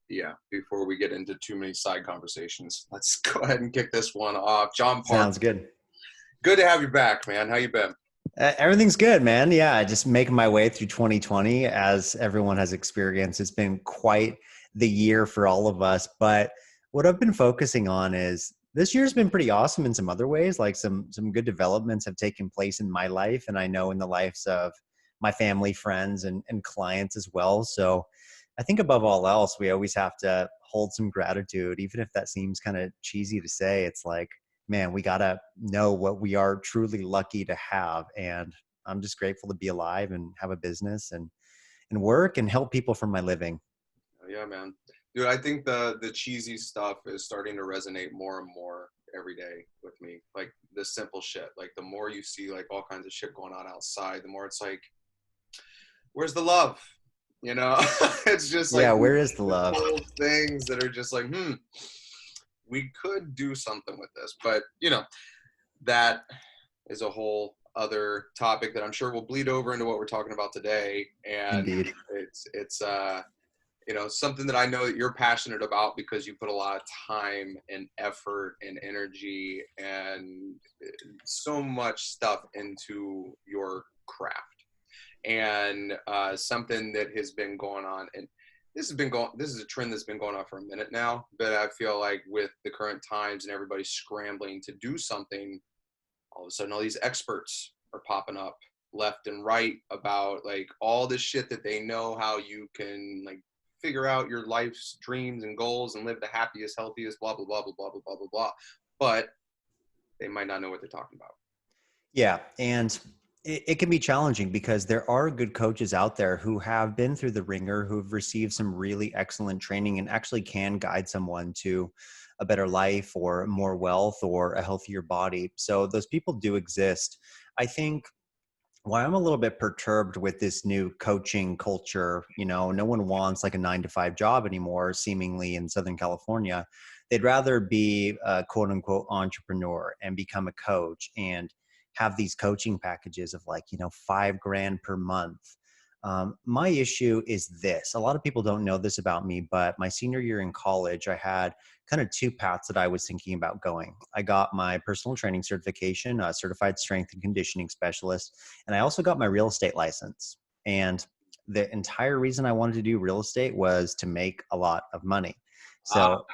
Yeah, before we get into too many side conversations, let's go ahead and kick this one off. John Park, Sounds good. good to have you back, man. How you been? Everything's good, man. Yeah, just making my way through 2020 as everyone has experienced. It's been quite the year for all of us. But what I've been focusing on is this year's been pretty awesome in some other ways. Like some good developments have taken place in my life, and I know in the lives of my family, friends, and clients as well. So I think above all else, we always have to hold some gratitude, even if that seems kind of cheesy to say. It's like, man, we got to know what we are truly lucky to have. And I'm just grateful to be alive and have a business and work and help people for my living. Yeah, man. Dude, I think the cheesy stuff is starting to resonate more and more every day with me. Like the simple shit. Like the more you see like all kinds of shit going on outside, the more it's like, where's the love? You know, it's just like Yeah, these where is the love? simple things that are just like, we could do something with this, but that is a whole other topic that I'm sure will bleed over into what we're talking about today. And Indeed. it's something that I know that you're passionate about because you put a lot of time and effort and energy and so much stuff into your craft. And something that has been going on, and this is a trend that's been going on for a minute now, but I feel like with the current times and everybody scrambling to do something, all of a sudden all these experts are popping up left and right about like all this shit that they know how you can like figure out your life's dreams and goals and live the happiest, healthiest, blah blah blah blah blah blah blah blah blah. But they might not know what they're talking about. Yeah. And it can be challenging because there are good coaches out there who have been through the ringer, who've received some really excellent training and actually can guide someone to a better life or more wealth or a healthier body. So those people do exist. I think why I'm a little bit perturbed with this new coaching culture, no one wants like a 9 to 5 job anymore, seemingly in Southern California. They'd rather be a quote unquote entrepreneur and become a coach and have these coaching packages of like, 5 grand per month. My issue is this. A lot of people don't know this about me, but my senior year in college, I had kind of two paths that I was thinking about going. I got my personal training certification, a certified strength and conditioning specialist, and I also got my real estate license. And the entire reason I wanted to do real estate was to make a lot of money. So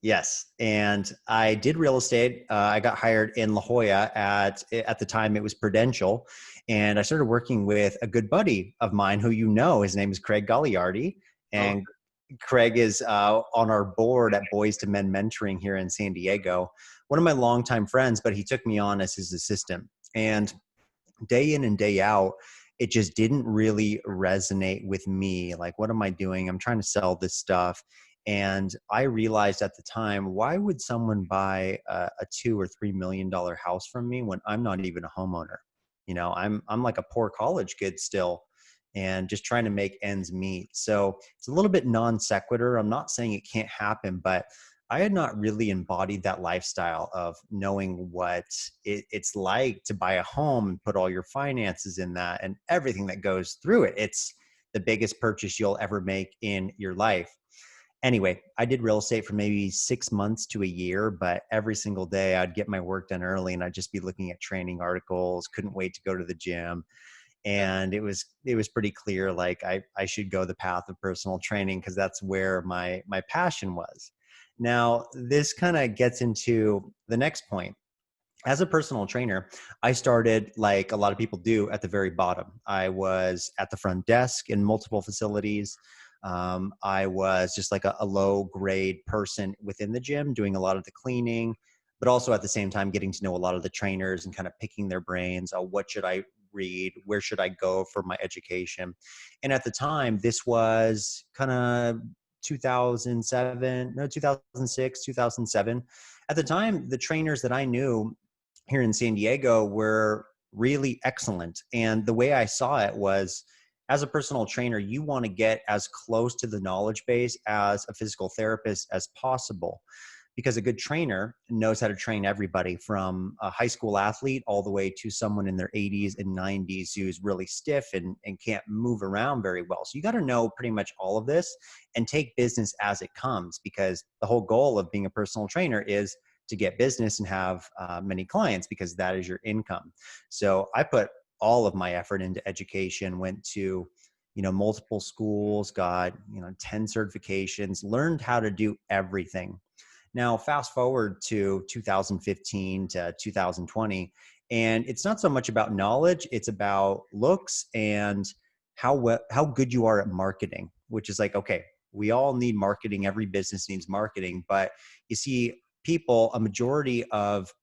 yes, and I did real estate. I got hired in La Jolla at the time it was Prudential, and I started working with a good buddy of mine who his name is Craig Gagliardi, Oh, and Craig is on our board at Boys to Men Mentoring here in San Diego. One of my longtime friends, but he took me on as his assistant, and day in and day out, it just didn't really resonate with me. Like, what am I doing? I'm trying to sell this stuff. And I realized at the time, why would someone buy a $2 or $3 million house from me when I'm not even a homeowner? I'm like a poor college kid still and just trying to make ends meet. So it's a little bit non sequitur. I'm not saying it can't happen, but I had not really embodied that lifestyle of knowing what it's like to buy a home and put all your finances in that and everything that goes through it. It's the biggest purchase you'll ever make in your life. Anyway, I did real estate for maybe 6 months to a year, but every single day I'd get my work done early and I'd just be looking at training articles, couldn't wait to go to the gym. And it was pretty clear like I should go the path of personal training because that's where my passion was. Now, this kind of gets into the next point. As a personal trainer, I started like a lot of people do at the very bottom. I was at the front desk in multiple facilities. I was just like a low grade person within the gym doing a lot of the cleaning, but also at the same time getting to know a lot of the trainers and kind of picking their brains. What should I read? Where should I go for my education? And at the time, this was kind of 2007, no, 2006, 2007. At the time, the trainers that I knew here in San Diego were really excellent. And the way I saw it was, as a personal trainer, you want to get as close to the knowledge base as a physical therapist as possible. because a good trainer knows how to train everybody from a high school athlete all the way to someone in their 80s and 90s who's really stiff and can't move around very well. So you got to know pretty much all of this and take business as it comes, because the whole goal of being a personal trainer is to get business and have many clients, because that is your income. So I put all of my effort into education, went to multiple schools, got 10 certifications, learned how to do everything. Now, fast forward to 2015 to 2020, and it's not so much about knowledge, it's about looks and how good you are at marketing, which is like, okay, we all need marketing, every business needs marketing, but you see people, a majority of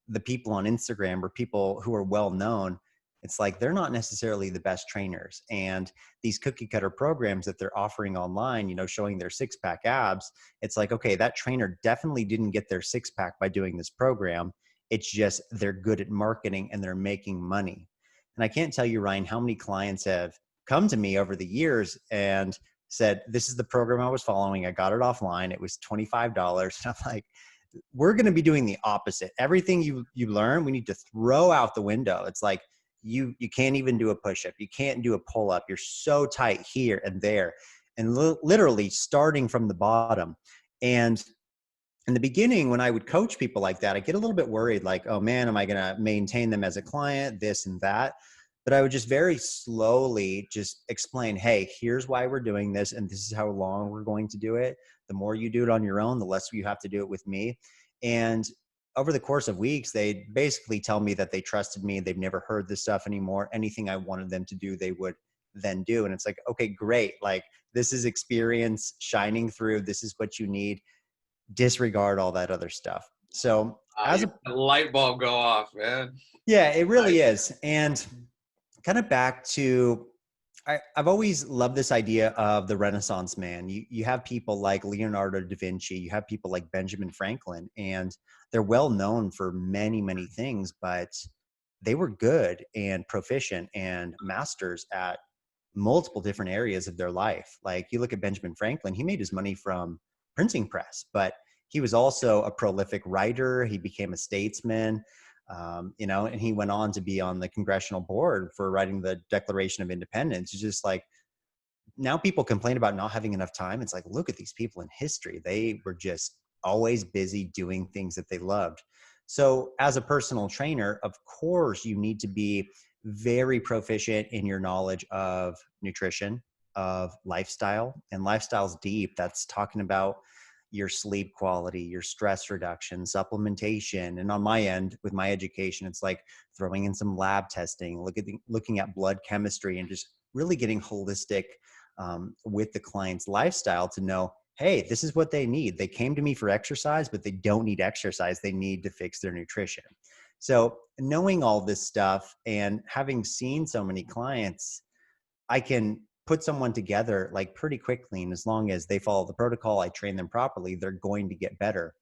the people on Instagram or people who are well known, it's like they're not necessarily the best trainers. And these cookie cutter programs that they're offering online, showing their six pack abs, it's like, okay, that trainer definitely didn't get their six pack by doing this program. It's just they're good at marketing and they're making money. And I can't tell you, Ryan, how many clients have come to me over the years and said, this is the program I was following. I got it offline. It was $25. And I'm like, we're going to be doing the opposite. Everything you learn, we need to throw out the window. It's like you can't even do a push-up. You can't do a pull-up. You're so tight here and there, and literally starting from the bottom. And in the beginning, when I would coach people like that, I get a little bit worried, like, oh man, am I going to maintain them as a client, this and that? But I would just very slowly just explain, hey, here's why we're doing this, and this is how long we're going to do it. The more you do it on your own, the less you have to do it with me. And over the course of weeks, they basically tell me that they trusted me. They've never heard this stuff anymore. Anything I wanted them to do, they would then do. And it's like, okay, great. Like, this is experience shining through. This is what you need. Disregard all that other stuff. So as You a light bulb go off, man. yeah, it really is. And kind of back to, I've always loved this idea of the Renaissance man. You have people like Leonardo da Vinci, you have people like Benjamin Franklin, and they're well known for many, many things, but they were good and proficient and masters at multiple different areas of their life. Like, you look at Benjamin Franklin, he made his money from printing press, but he was also a prolific writer. He became a statesman, and he went on to be on the congressional board for writing the Declaration of Independence. It's just like, now people complain about not having enough time. It's like, look at these people in history. They were just always busy doing things that they loved. So as a personal trainer, of course, you need to be very proficient in your knowledge of nutrition, of lifestyle, and lifestyle's deep. That's talking about your sleep quality, your stress reduction, supplementation. And on my end, with my education, it's like throwing in some lab testing, looking at blood chemistry, and just really getting holistic with the client's lifestyle to know, hey, this is what they need. They came to me for exercise, but they don't need exercise. They need to fix their nutrition. So knowing all this stuff and having seen so many clients, I can put someone together like pretty quickly. And as long as they follow the protocol, I train them properly, they're going to get better.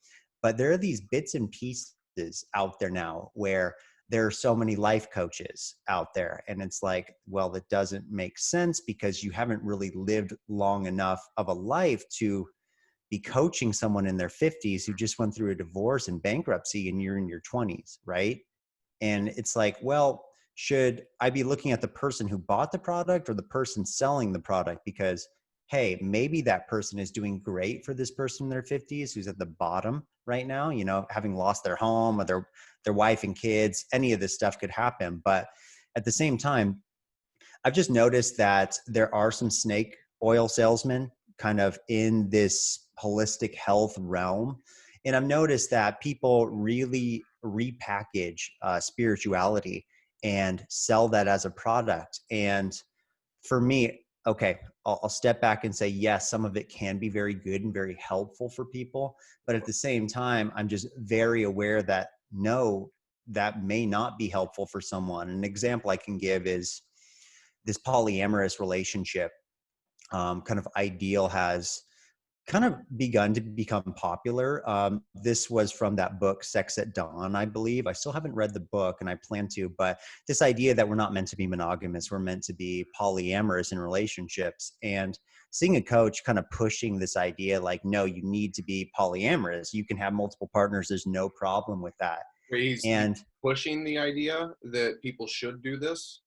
But there are these bits and pieces out there now where there are so many life coaches out there. And it's like, well, that doesn't make sense, because you haven't really lived long enough of a life to be coaching someone in their 50s who just went through a divorce and bankruptcy, and you're in your 20s, right? And it's like, well, should I be looking at the person who bought the product or the person selling the product? Because, hey, maybe that person is doing great for this person in their 50s who's at the bottom right now, having lost their home or their wife and kids. Any of this stuff could happen. But at the same time, I've just noticed that there are some snake oil salesmen kind of in this holistic health realm. And I've noticed that people really repackage spirituality and sell that as a product. And for me, okay, I'll step back and say, yes, some of it can be very good and very helpful for people. But at the same time, I'm just very aware that no, that may not be helpful for someone. An example I can give is this polyamorous relationship kind of ideal has kind of begun to become popular. This was from that book, Sex at Dawn, I believe. I still haven't read the book and I plan to, but this idea that we're not meant to be monogamous, we're meant to be polyamorous in relationships. And seeing a coach kind of pushing this idea like, no, you need to be polyamorous. You can have multiple partners. There's no problem with that. Where he's And pushing the idea that people should do this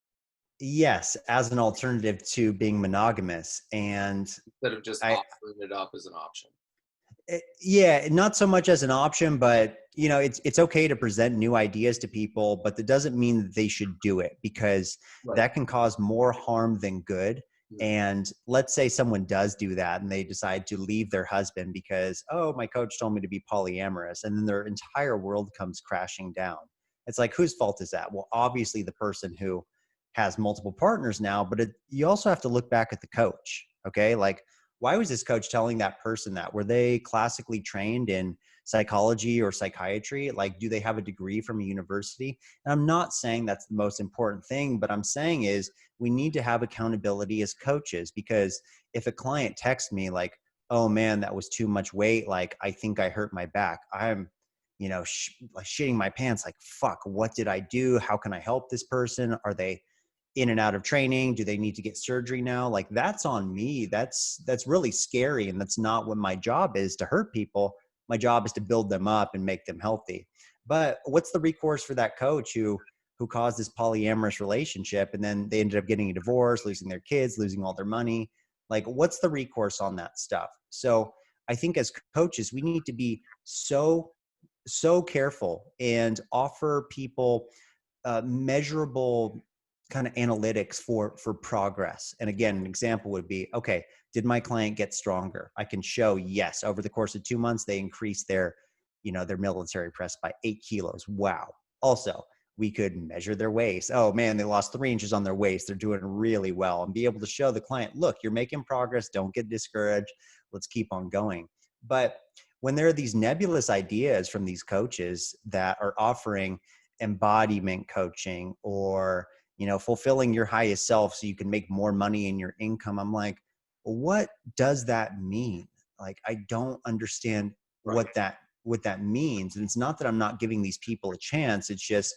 yes, as an alternative to being monogamous. And instead of just I, offering it up as an option. yeah, not so much as an option, but it's okay to present new ideas to people, but that doesn't mean that they should do it, because Right. that can cause more harm than good. Mhm. And let's say someone does do that and they decide to leave their husband because, oh, my coach told me to be polyamorous, and then their entire world comes crashing down. It's like, whose fault is that? Well, obviously the person who has multiple partners now, but you also have to look back at the coach. Okay, like, why was this coach telling that person that? Were they classically trained in psychology or psychiatry? Like, do they have a degree from a university? And I'm not saying that's the most important thing, but I'm saying is we need to have accountability as coaches, because if a client texts me like, oh man, that was too much weight, like, I think I hurt my back, I'm, like shitting my pants, like, fuck, what did I do? How can I help this person? Are they in and out of training? Do they need to get surgery now? Like, that's on me. That's really scary. And that's not what my job is, to hurt people. My job is to build them up and make them healthy. But what's the recourse for that coach who caused this polyamorous relationship and then they ended up getting a divorce, losing their kids, losing all their money? Like, what's the recourse on that stuff? So I think as coaches, we need to be so careful and offer people measurable kind of analytics for progress. And again, an example would be, okay, did my client get stronger? I can show, yes, over the course of 2 months they increased their military press by 8 kilos. Wow. Also, we could measure their waist. Oh man, they lost 3 inches on their waist, they're doing really well. And be able to show the client, look, you're making progress, don't get discouraged, let's keep on going. But when there are these nebulous ideas from these coaches that are offering embodiment coaching, or fulfilling your highest self so you can make more money in your income, I'm like, what does that mean? Like, I don't understand Right. what that means. And it's not that I'm not giving these people a chance, it's just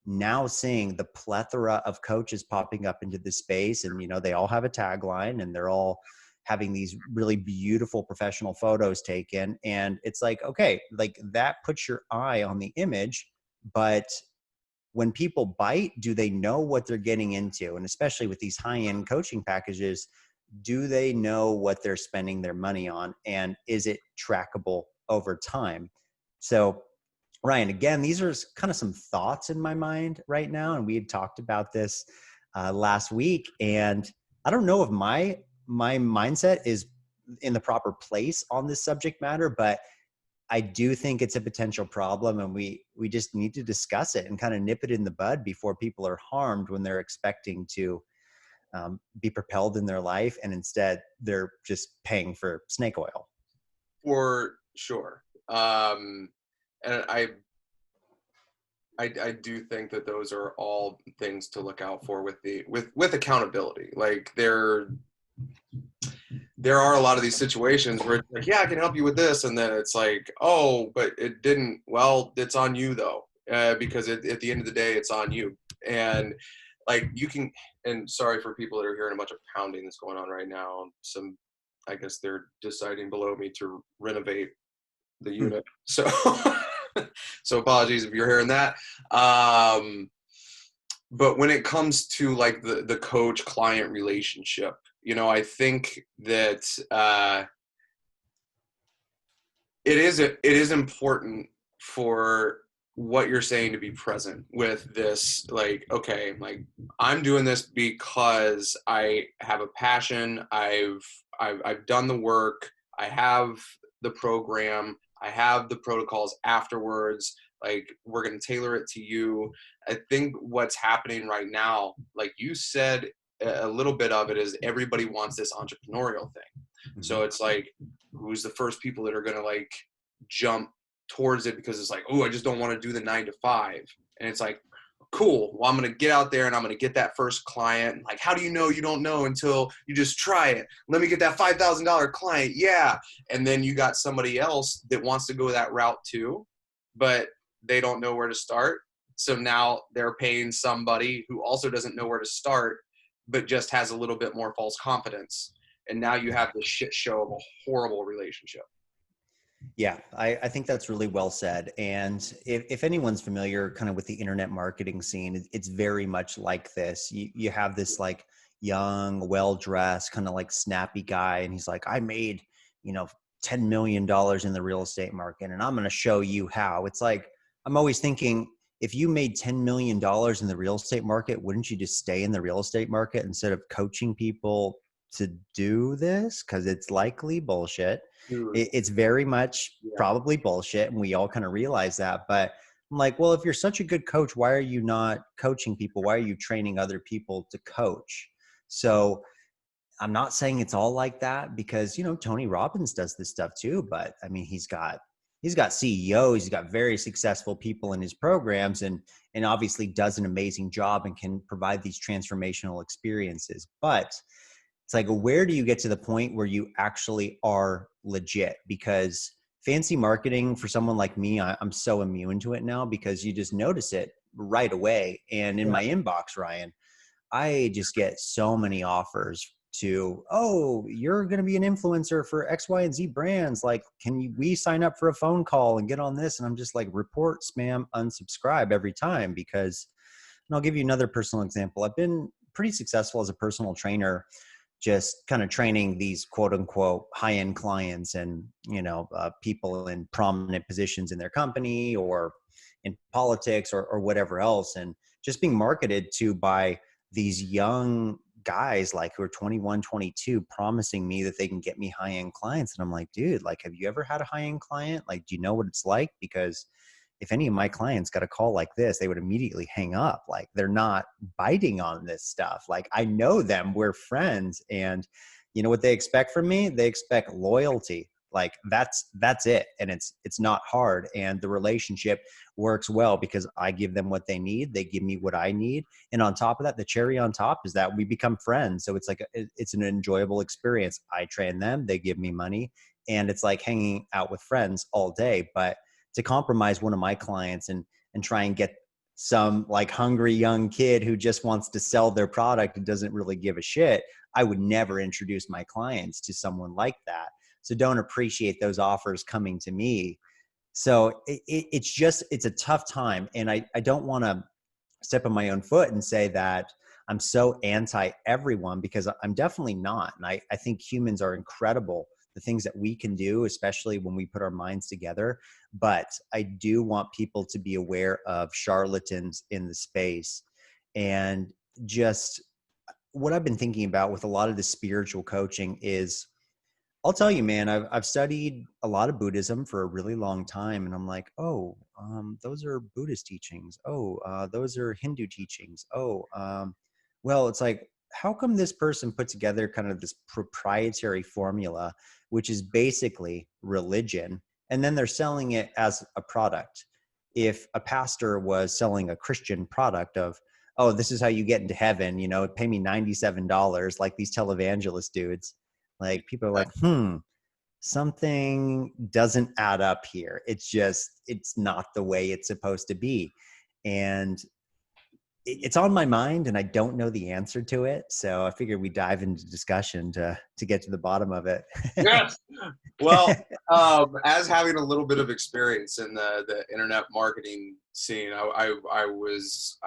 now seeing the plethora of coaches popping up into this space, and they all have a tagline and they're all having these really beautiful professional photos taken, and it's like, okay, like, that puts your eye on the image, but when people bite, do they know what they're getting into? And especially with these high-end coaching packages, do they know what they're spending their money on? And is it trackable over time? So, Ryan, again, these are kind of some thoughts in my mind right now. And we had talked about this last week. And I don't know if my mindset is in the proper place on this subject matter, but I do think it's a potential problem, and we just need to discuss it and kind of nip it in the bud before people are harmed when they're expecting to be propelled in their life, and instead they're just paying for snake oil. For sure. And I do think that those are all things to look out for with with accountability. Like there are a lot of these situations where it's like, yeah, I can help you with this, and then it's like, oh, but it didn't. Well, it's on you though, because at the end of the day, it's on you. And like you can, and sorry for people that are hearing a bunch of pounding that's going on right now. I guess they're deciding below me to renovate the Hmm. unit. So, so apologies if you're hearing that. But when it comes to like the coach client relationship, I think that it is important for what you're saying to be present with this. Like, okay, like I'm doing this because I have a passion. I've done the work. I have the program. I have the protocols afterwards. Like, we're going to tailor it to you. I think what's happening right now, like you said, a little bit of it is everybody wants this entrepreneurial thing. Mm-hmm. So it's like, who's the first people that are going to like jump towards it because it's like, oh, I just don't want to do the 9 to 5. And it's like, cool. Well, I'm going to get out there and I'm going to get that first client. Like, how do you know you don't know until you just try it? Let me get that $5,000 client. Yeah. And then you got somebody else that wants to go that route too, but they don't know where to start. So now they're paying somebody who also doesn't know where to start, but just has a little bit more false confidence. And now you have this shit show of a horrible relationship. Yeah, I think that's really well said. And if anyone's familiar kind of with the internet marketing scene, it's very much like this. You have this like young, well-dressed, kind of like snappy guy, and he's like, I made, $10 million in the real estate market, and I'm going to show you how. It's like, I'm always thinking, if you made $10 million in the real estate market, wouldn't you just stay in the real estate market instead of coaching people to do this? Because it's likely bullshit. Dude, It's very much yeah. probably bullshit, and we all kind of realize that. But I'm like, well, if you're such a good coach, why are you not coaching people? Why are you training other people to coach? So I'm not saying it's all like that, because Tony Robbins does this stuff too. But I mean, he's got CEOs, he's got very successful people in his programs, and obviously does an amazing job and can provide these transformational experiences. But it's like, where do you get to the point where you actually are legit? Because fancy marketing, for someone like me, I'm so immune to it now, because you just notice it right away. And in my inbox, Ryan, I just get so many offers to, oh, you're going to be an influencer for X, Y, and Z brands. Like, we sign up for a phone call and get on this? And I'm just like, report, spam, unsubscribe every time. Because, and I'll give you another personal example. I've been pretty successful as a personal trainer, just kind of training these quote unquote high-end clients, and people in prominent positions in their company or in politics, or whatever else, and just being marketed to by these young guys, like, who are 21, 22, promising me that they can get me high-end clients. And I'm like, dude, like, have you ever had a high-end client? Like, do you know what it's like? Because if any of my clients got a call like this, they would immediately hang up. Like, they're not biting on this stuff. Like, I know them, we're friends. And you know what they expect from me? They expect loyalty. Like, that's it. And it's not hard. And the relationship works well because I give them what they need. They give me what I need. And on top of that, the cherry on top is that we become friends. So it's like, it's an enjoyable experience. I train them, they give me money, and it's like hanging out with friends all day. But to compromise one of my clients and try and get some like hungry young kid who just wants to sell their product and doesn't really give a shit, I would never introduce my clients to someone like that. So don't appreciate those offers coming to me. So it's a tough time. And I don't want to step on my own foot and say that I'm so anti everyone, because I'm definitely not. And I think humans are incredible, the things that we can do, especially when we put our minds together. But I do want people to be aware of charlatans in the space. And just what I've been thinking about with a lot of the spiritual coaching is, I'll tell you, man, I've studied a lot of Buddhism for a really long time. And I'm like, oh, those are Buddhist teachings. Oh, those are Hindu teachings. Oh, well, it's like, how come this person put together kind of this proprietary formula, which is basically religion, and then they're selling it as a product? If a pastor was selling a Christian product of, oh, this is how you get into heaven, pay me $97, like these televangelist dudes, like, people are like, something doesn't add up here. It's not the way it's supposed to be. And it's on my mind, and I don't know the answer to it. So I figured we dive into discussion to get to the bottom of it. Yes. Well, as having a little bit of experience in the internet marketing scene, I was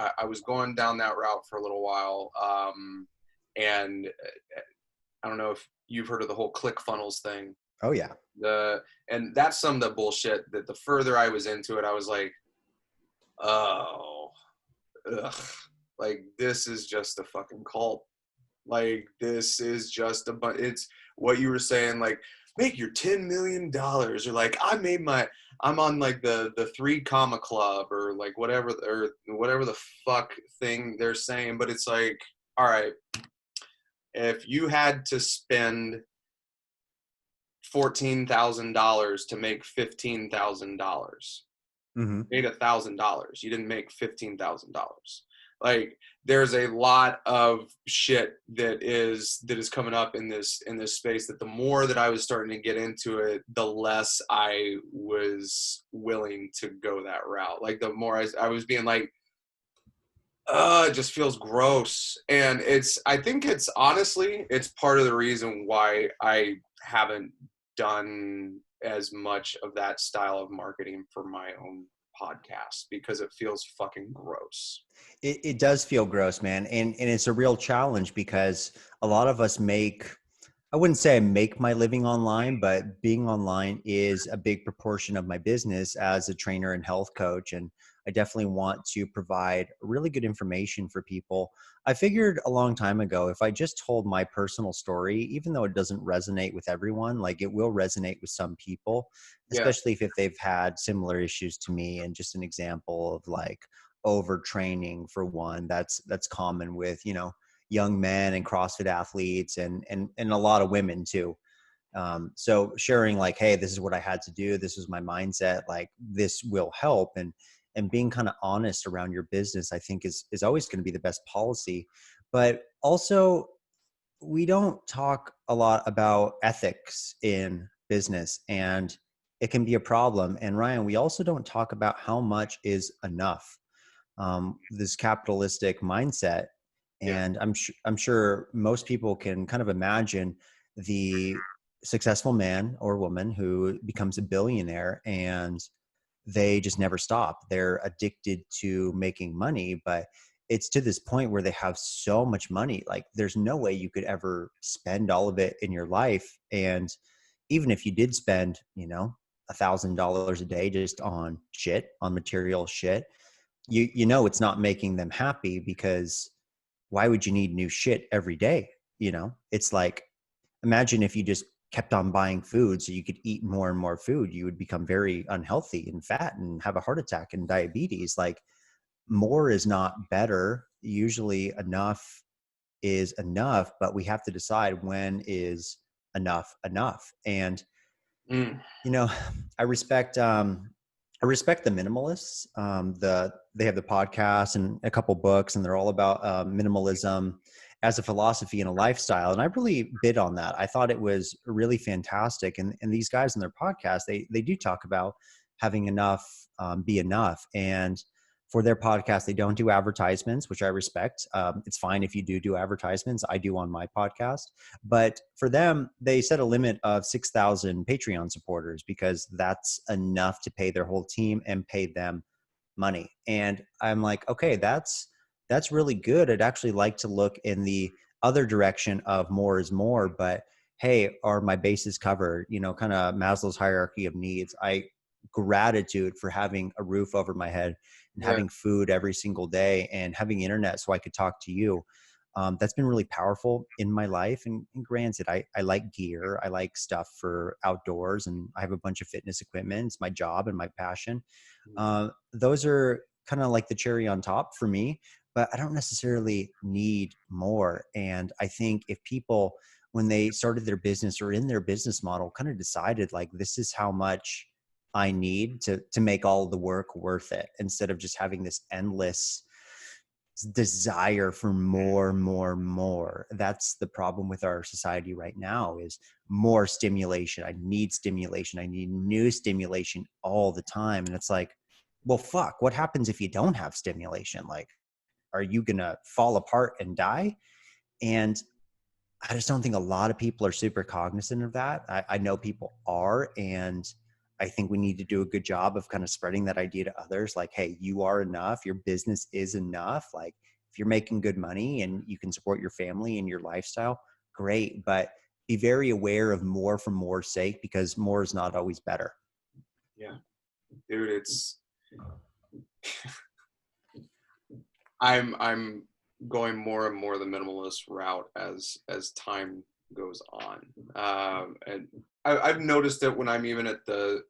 going down that route for a little while, and I don't know if you've heard of the whole ClickFunnels thing. Oh yeah. And that's some of the bullshit that the further I was into it, I was like, oh, ugh, like, this is just a fucking cult. Like, this is just it's what you were saying, like, make your $10 million, or like, I'm on like the 3 comma club, or like whatever the fuck thing they're saying. But it's like, all right, if you had to spend $14,000 to make $15,000, Mm-hmm. made $1,000. You didn't make $15,000. Like there's a lot of shit that is coming up in this space, that the more that I was starting to get into it, the less I was willing to go that route. Like the more I was being like, it just feels gross. And I think it's honestly, it's part of the reason why I haven't done as much of that style of marketing for my own podcast, because it feels fucking gross. It does feel gross, man. And it's a real challenge because a lot of us make, I wouldn't say I make my living online, but being online is a big proportion of my business as a trainer and health coach. And I definitely want to provide really good information for people. I figured a long time ago, if I just told my personal story, even though it doesn't resonate with everyone, like it will resonate with some people, Yeah. especially if they've had similar issues to me. And just an example of like overtraining for one, that's common with, young men and CrossFit athletes and a lot of women too. So sharing like, hey, this is what I had to do. This was my mindset. Like this will help. And being kind of honest around your business, I think is always going to be the best policy. But also we don't talk a lot about ethics in business, and it can be a problem. And Ryan, we also don't talk about how much is enough, this capitalistic mindset. Yeah. And I'm sure most people can kind of imagine the successful man or woman who becomes a billionaire and they just never stop. They're addicted to making money, but it's to this point where they have so much money. Like there's no way you could ever spend all of it in your life. And even if you did spend, $1,000 a day just on shit, on material shit, it's not making them happy, because why would you need new shit every day? It's like, imagine if you just kept on buying food so you could eat more and more food, you would become very unhealthy and fat and have a heart attack and diabetes. Like more is not better. Usually enough is enough, but we have to decide when is enough. And Mm. you know, I respect the minimalists. They have the podcast and a couple books, and they're all about minimalism as a philosophy and a lifestyle. And I really bid on that. I thought it was really fantastic. And these guys in their podcast, they do talk about having enough be enough. And for their podcast, they don't do advertisements, which I respect. It's fine if you do advertisements. I do on my podcast. But for them, they set a limit of 6,000 Patreon supporters, because that's enough to pay their whole team and pay them money. And I'm like, okay, that's really good. I'd actually like to look in the other direction of more is more, but hey, are my bases covered? Kind of Maslow's hierarchy of needs. Gratitude for having a roof over my head and Yeah. having food every single day and having internet so I could talk to you. That's been really powerful in my life. And granted, I like gear. I like stuff for outdoors, and I have a bunch of fitness equipment. It's my job and my passion. Those are kind of like the cherry on top for me, but I don't necessarily need more. And I think if people, when they started their business or in their business model, kind of decided like, this is how much I need to make all the work worth it, instead of just having this endless desire for more, more, more. That's the problem with our society right now, is more stimulation. I need stimulation. I need new stimulation all the time. And it's like, well, fuck, what happens if you don't have stimulation? Like, are you going to fall apart and die? And I just don't think a lot of people are super cognizant of that. I know people are, and I think we need to do a good job of kind of spreading that idea to others. Like, hey, you are enough. Your business is enough. Like, if you're making good money and you can support your family and your lifestyle, great. But be very aware of more for more's sake, because more is not always better. Yeah, dude, I'm going more and more the minimalist route as time goes on. And I've noticed it when I'm even at the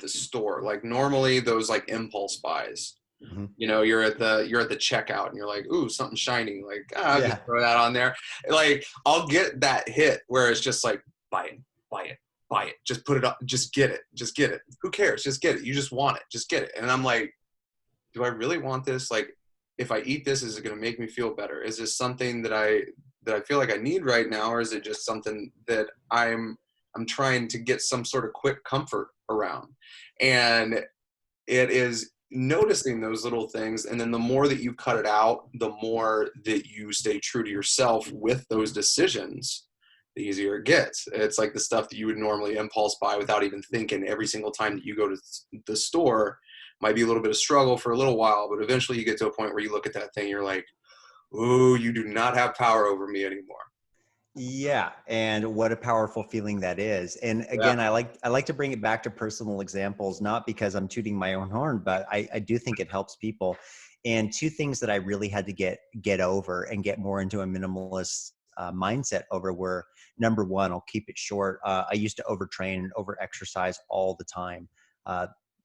store. Like normally those like impulse buys, Mm-hmm. you're at the checkout and you're like, ooh, something shiny, like I'll Yeah. just throw that on there. Like I'll get that hit where it's just like buy it, buy it, just put it up, just get it. Who cares? Just get it. You just want it. Just get it. And I'm like, do I really want this? Like, if I eat this, is it going to make me feel better? Is this something that I feel like I need right now? Or is it just something that I'm trying to get some sort of quick comfort around? And it is noticing those little things. And then the more that you cut it out, the more that you stay true to yourself with those decisions, the easier it gets. It's like the stuff that you would normally impulse buy without even thinking every single time that you go to the store might be a little bit of struggle for a little while, but eventually you get to a point where you look at that thing, you're like, ooh, you do not have power over me anymore. Yeah, and what a powerful feeling that is. And Yeah. again, I like to bring it back to personal examples, not because I'm tooting my own horn, but I do think it helps people. And two things that I really had to get over and get more into a minimalist mindset over were, number one, I'll keep it short. I used to overtrain and overexercise all the time.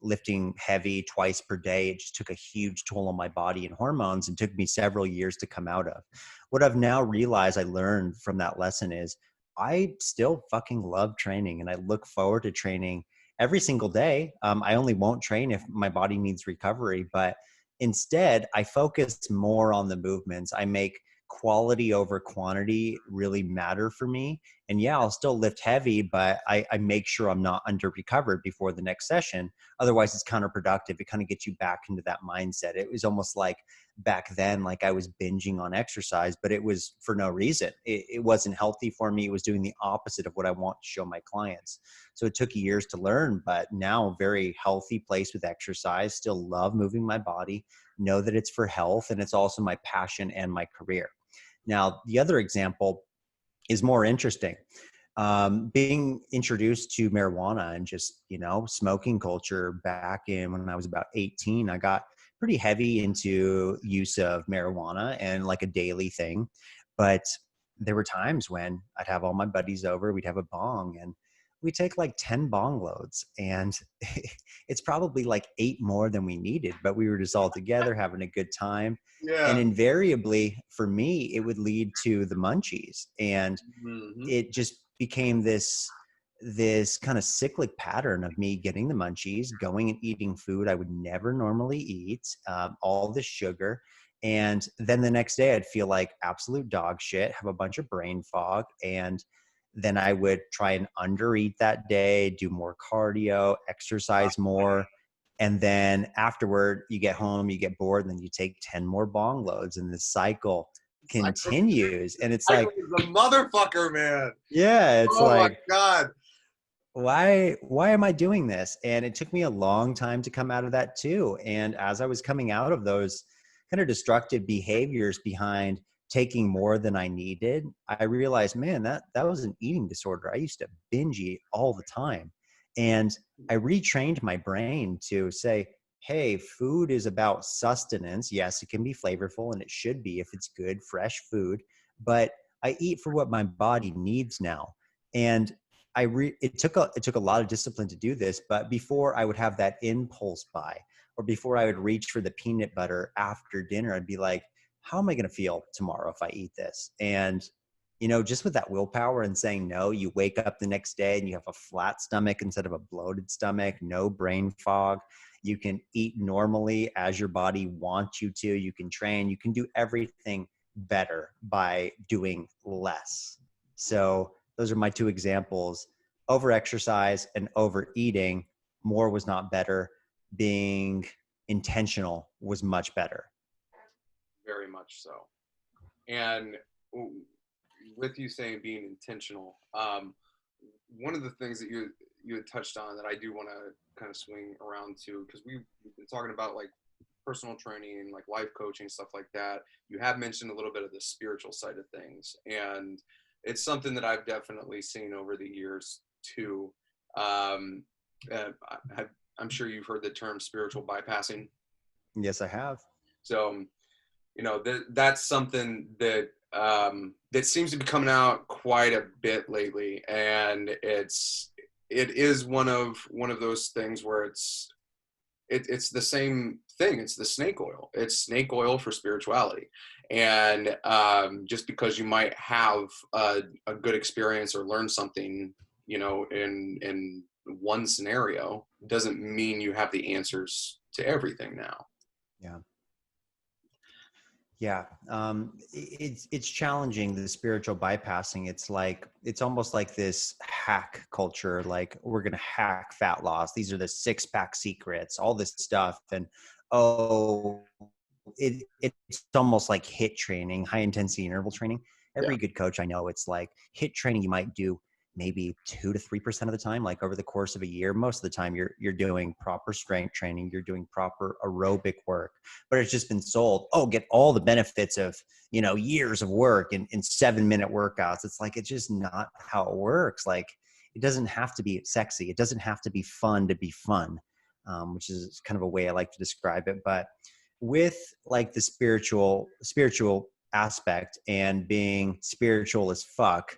Lifting heavy twice per day, it just took a huge toll on my body and hormones, and took me several years to come out of. What I've now realized I learned from that lesson is I still fucking love training, and I look forward to training every single day. I only won't train if my body needs recovery, but instead I focus more on the movements. I make quality over quantity really matter for me. And yeah, I'll still lift heavy, but I make sure I'm not under recovered before the next session. Otherwise, it's counterproductive. It kind of gets you back into that mindset. It was almost like back then, like I was binging on exercise, but it was for no reason. It wasn't healthy for me. It was doing the opposite of what I want to show my clients. So it took years to learn, but now very healthy place with exercise. Still love moving my body, know that it's for health, and it's also my passion and my career. Now, the other example is more interesting. Being introduced to marijuana and just, smoking culture back in when I was about 18, I got pretty heavy into use of marijuana and like a daily thing. But there were times when I'd have all my buddies over, we'd have a bong, and we take like 10 bong loads, and it's probably like 8 more than we needed, but we were just all together having a good time. And Yeah. invariably for me, it would lead to the munchies. And Mm-hmm. it just became this kind of cyclic pattern of me getting the munchies, going and eating food I would never normally eat, all the sugar. And then the next day I'd feel like absolute dog shit, have a bunch of brain fog. And then I would try and undereat that day, do more cardio, exercise more. And then afterward, you get home, you get bored, and then you take 10 more bong loads, and the cycle continues. And it's like, Cycle is a motherfucker, man. yeah, it's Oh my like, God. why am I doing this? And it took me a long time to come out of that too. And as I was coming out of those kind of destructive behaviors behind taking more than I needed, I realized, man, that was an eating disorder. I used to binge eat all the time. And I retrained my brain to say, hey, food is about sustenance. Yes, it can be flavorful, and it should be if it's good, fresh food, but I eat for what my body needs now. And it took a lot of discipline to do this, but before I would have that impulse buy, or before I would reach for the peanut butter after dinner, I'd be like, how am I going to feel tomorrow if I eat this? And just with that willpower and saying no, you wake up the next day and you have a flat stomach instead of a bloated stomach, no brain fog. You can eat normally as your body wants you to. You can train, you can do everything better by doing less. So those are my two examples: over exercise and overeating. More was not better. Being intentional was much better. Very much so. And with you saying being intentional, one of the things that you had touched on that I do want to kind of swing around to, because we've been talking about like personal training, like life coaching, stuff like that. You have mentioned a little bit of the spiritual side of things, and it's something that I've definitely seen over the years too. Um, I'm sure you've heard the term spiritual bypassing. Yes, I have. So that's something that that seems to be coming out quite a bit lately, and it is one of those things where it's the same thing. It's the snake oil. It's snake oil for spirituality. And just because you might have a good experience or learn something you know, in one scenario doesn't mean you have the answers to everything now. Yeah. Yeah, it's challenging, the spiritual bypassing. It's like, it's almost like this hack culture. Like, we're gonna hack fat loss. These are the 6-pack secrets, all this stuff, and oh, it's almost like hit training, high intensity interval training. Yeah. Every good coach I know, it's like hit training. You might do maybe 2 to 3% of the time, like over the course of a year. Most of the time, you're doing proper strength training, you're doing proper aerobic work, but it's just been sold, oh, get all the benefits of, you know, years of work in 7-minute workouts. It's like, it's just not how it works. Like, it doesn't have to be sexy, it doesn't have to be fun to be fun, which is kind of a way I like to describe it. But with like the spiritual aspect and being spiritual as fuck,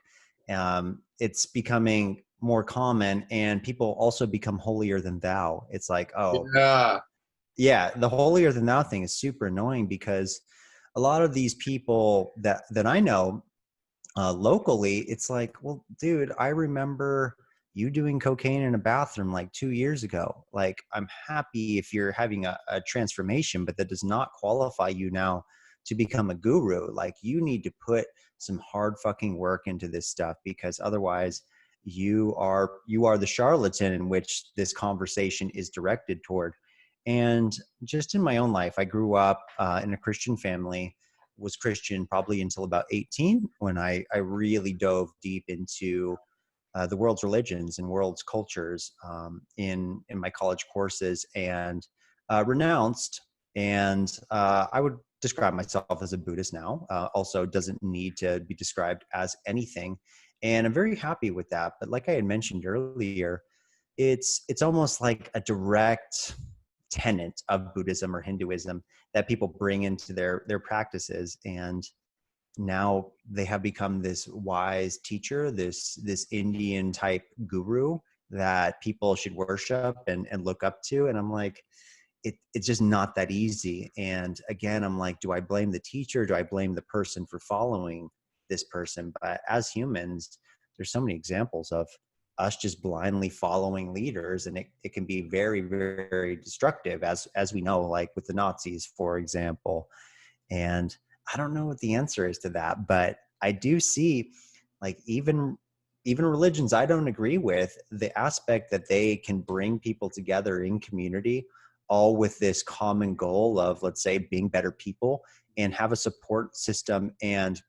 it's becoming more common, and people also become holier than thou. It's like, oh, Yeah. yeah, the holier than thou thing is super annoying, because a lot of these people that I know locally, it's like, well, dude, I remember you doing cocaine in a bathroom like 2 years ago. Like, I'm happy if you're having a transformation, but that does not qualify you now to become a guru. Like, you need to put some hard fucking work into this stuff, because otherwise you are the charlatan in which this conversation is directed toward. And just in my own life, I grew up in a Christian family, was Christian probably until about 18, when I really dove deep into the world's religions and world's cultures in my college courses, and renounced. And I would describe myself as a Buddhist now. Also, doesn't need to be described as anything, and I'm very happy with that. But like I had mentioned earlier, it's almost like a direct tenet of Buddhism or Hinduism that people bring into their practices, and now they have become this wise teacher, this Indian type guru that people should worship and look up to. And I'm like, it's just not that easy. And again, I'm like, do I blame the teacher? Do I blame the person for following this person? But as humans, there's so many examples of us just blindly following leaders, and it can be very, very destructive, as we know, like with the Nazis, for example. And I don't know what the answer is to that, but I do see, like, even religions I don't agree with, the aspect that they can bring people together in community, all with this common goal of, let's say, being better people, and have a support system and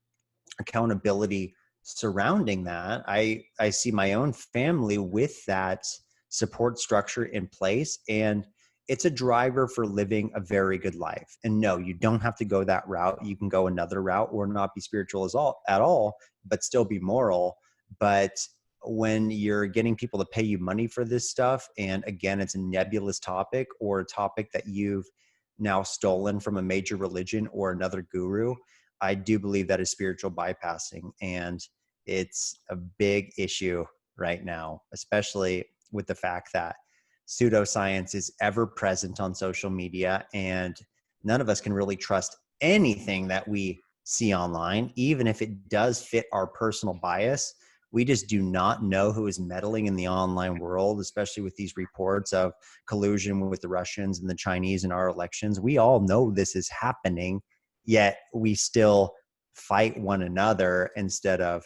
accountability surrounding that. I see my own family with that support structure in place, and it's a driver for living a very good life. And no, you don't have to go that route. You can go another route, or not be spiritual at all, but still be moral. But when you're getting people to pay you money for this stuff, and again, it's a nebulous topic, or a topic that you've now stolen from a major religion or another guru, I do believe that is spiritual bypassing. And it's a big issue right now, especially with the fact that pseudoscience is ever present on social media, and none of us can really trust anything that we see online, even if it does fit our personal bias. We just do not know who is meddling in the online world, especially with these reports of collusion with the Russians and the Chinese in our elections. We all know this is happening, yet we still fight one another instead of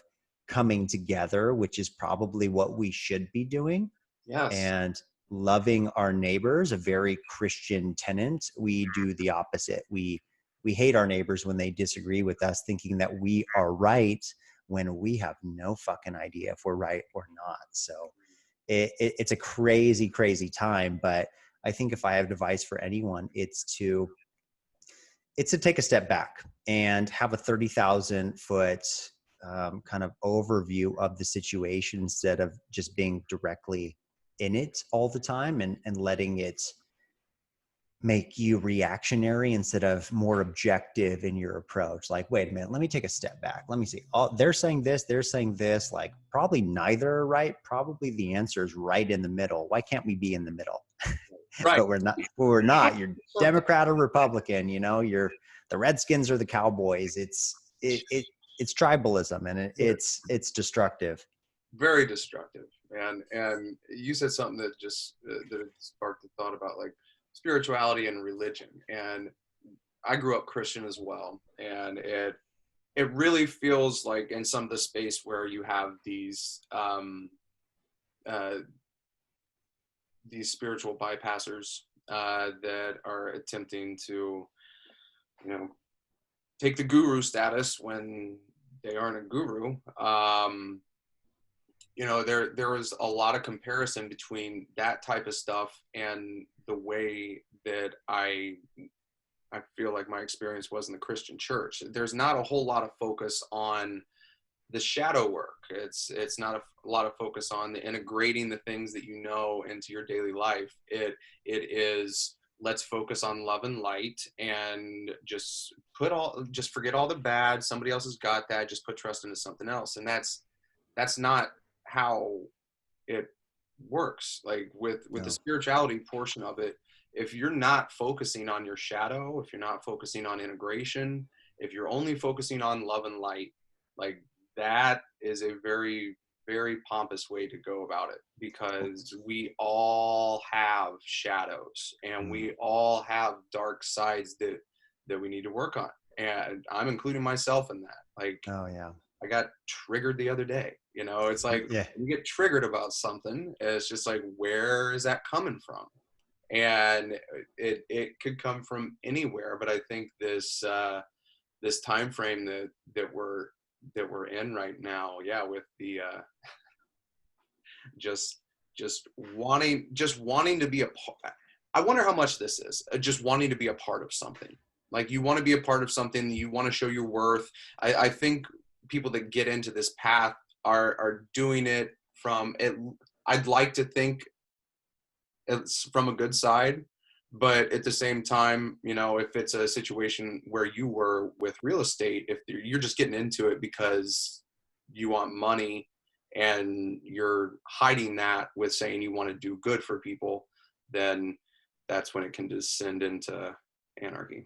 coming together, which is probably what we should be doing. Yes. And loving our neighbors, a very Christian tenet. We do the opposite. We hate our neighbors when they disagree with us, thinking that we are right, when we have no fucking idea if we're right or not. So it's a crazy, crazy time. But I think if I have advice for anyone, it's to take a step back and have a 30,000 foot kind of overview of the situation, instead of just being directly in it all the time, and letting it make you reactionary instead of more objective in your approach. Like, wait a minute, let me take a step back. Let me see. Oh, they're saying this, they're saying this. Like, probably neither are right. Probably the answer is right in the middle. Why can't we be in the middle? Right. But we're not. Well, we're not. You're Democrat or Republican. You know, you're the Redskins or the Cowboys. It's tribalism, and it's destructive. Very destructive. And you said something that just that sparked the thought about like spirituality and religion. And I grew up Christian as well, and it really feels like in some of the space where you have uh, these spiritual bypassers that are attempting to, you know, take the guru status when they aren't a guru. You know, there was a lot of comparison between that type of stuff and the way that I feel like my experience was in the Christian church. There's not a whole lot of focus on the shadow work. It's not a lot of focus on the integrating the things that you know into your daily life. It is, let's focus on love and light, and just forget all the bad. Somebody else has got that. Just put trust into something else. And that's not how it works. Like with the No. spirituality portion of it, if you're not focusing on your shadow, if you're not focusing on integration, if you're only focusing on love and light, like that is a very, very pompous way to go about it, because we all have shadows and Mm. we all have dark sides that we need to work on. And I'm including myself in that. Like, Oh yeah. I got triggered the other day. You know, it's like Yeah. when you get triggered about something, it's just like, where is that coming from? And it could come from anywhere. But I think this time frame that we're in right now, yeah, with the just just wanting to be a part. I wonder how much this is just wanting to be a part of something. Like, you want to be a part of something, you want to show your worth. I think people that get into this path are doing it from it. I'd like to think it's from a good side, but at the same time, you know, if it's a situation where you were with real estate, if you're just getting into it because you want money and you're hiding that with saying you want to do good for people, then that's when it can descend into anarchy.